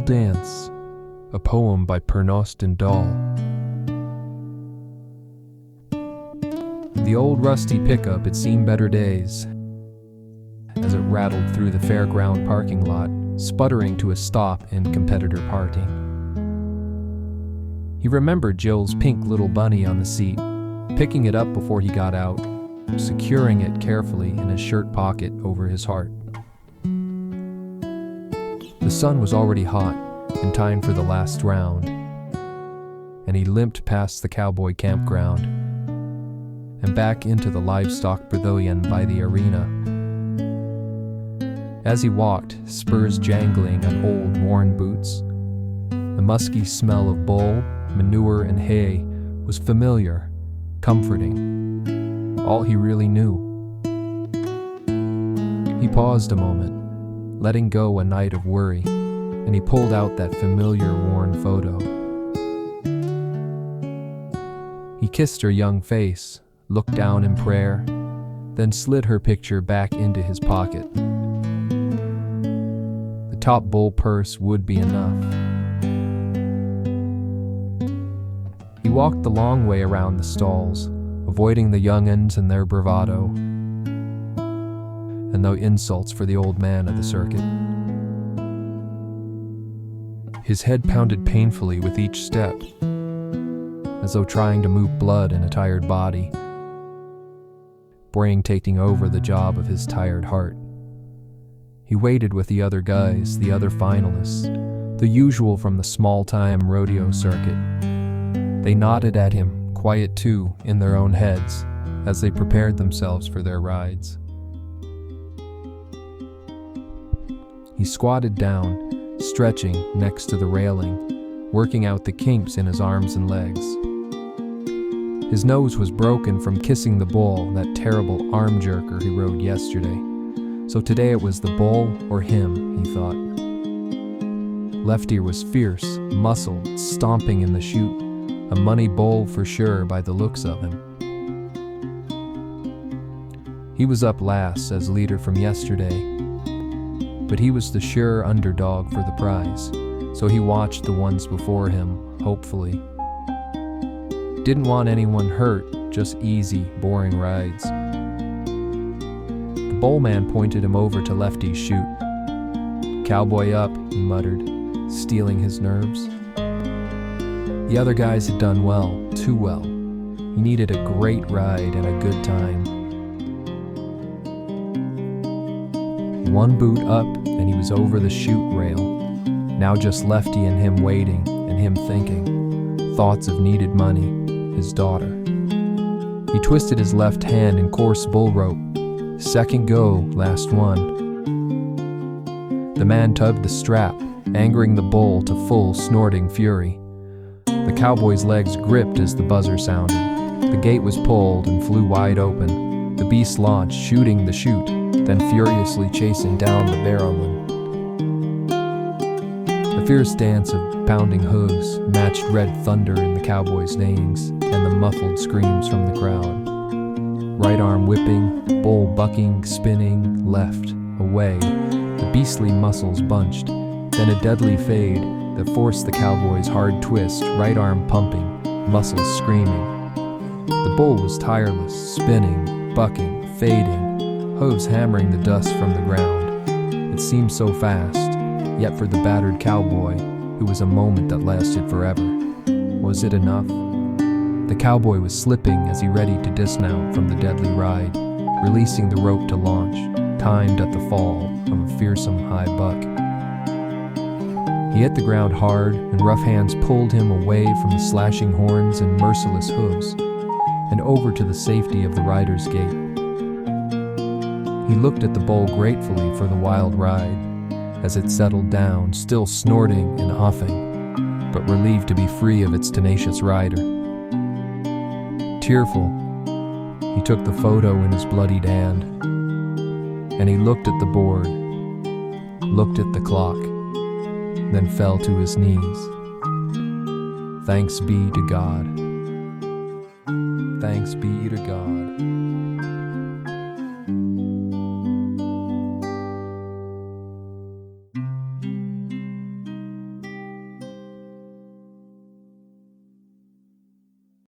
Bulldance, a poem by Pernost and Dahl. The old rusty pickup had seen better days as it rattled through the fairground parking lot, sputtering to a stop in competitor parking. He remembered Jill's pink little bunny on the seat, picking it up before he got out, securing it carefully in his shirt pocket over his heart. The sun was already hot, in time for the last round, and he limped past the cowboy campground and back into the livestock pavilion by the arena. As he walked, spurs jangling on old worn boots, the musky smell of bull, manure, and hay was familiar, comforting, all he really knew. He paused a moment, letting go a night of worry, and he pulled out that familiar worn photo. He kissed her young face, looked down in prayer, then slid her picture back into his pocket. The top bull purse would be enough. He walked the long way around the stalls, avoiding the young'uns and their bravado, and no insults for the old man of the circuit. His head pounded painfully with each step, as though trying to move blood in a tired body, brain taking over the job of his tired heart. He waited with the other guys, the other finalists, the usual from the small-time rodeo circuit. They nodded at him, quiet too, in their own heads, as they prepared themselves for their rides. He squatted down, stretching next to the railing, working out the kinks in his arms and legs. His nose was broken from kissing the bull, that terrible arm jerker he rode yesterday. So today it was the bull or him, he thought. Lefty was fierce, muscled, stomping in the chute, a money bull for sure by the looks of him. He was up last as leader from yesterday, but he was the sure underdog for the prize, so he watched the ones before him, hopefully. Didn't want anyone hurt, just easy, boring rides. The bull man pointed him over to Lefty's chute. "Cowboy up," he muttered, steeling his nerves. The other guys had done well, too well. He needed a great ride and a good time. One boot up, and he was over the chute rail. Now just Lefty and him waiting, and him thinking. Thoughts of needed money, his daughter. He twisted his left hand in coarse bull rope. Second go, last one. The man tugged the strap, angering the bull to full snorting fury. The cowboy's legs gripped as the buzzer sounded. The gate was pulled and flew wide open. The beast launched, shooting the chute, then furiously chasing down the barrelman. The fierce dance of pounding hooves matched red thunder in the cowboy's neighings and the muffled screams from the crowd. Right arm whipping, bull bucking, spinning, left, away, the beastly muscles bunched, then a deadly fade that forced the cowboy's hard twist, right arm pumping, muscles screaming. The bull was tireless, spinning, bucking, fading, hooves hammering the dust from the ground. It seemed so fast, yet for the battered cowboy, it was a moment that lasted forever. Was it enough? The cowboy was slipping as he readied to dismount from the deadly ride, releasing the rope to launch, timed at the fall of a fearsome high buck. He hit the ground hard, and rough hands pulled him away from the slashing horns and merciless hooves, and over to the safety of the rider's gate. He looked at the bull gratefully for the wild ride, as it settled down, still snorting and huffing, but relieved to be free of its tenacious rider. Tearful, he took the photo in his bloodied hand, and he looked at the board, looked at the clock, then fell to his knees. Thanks be to God. Thanks be to God.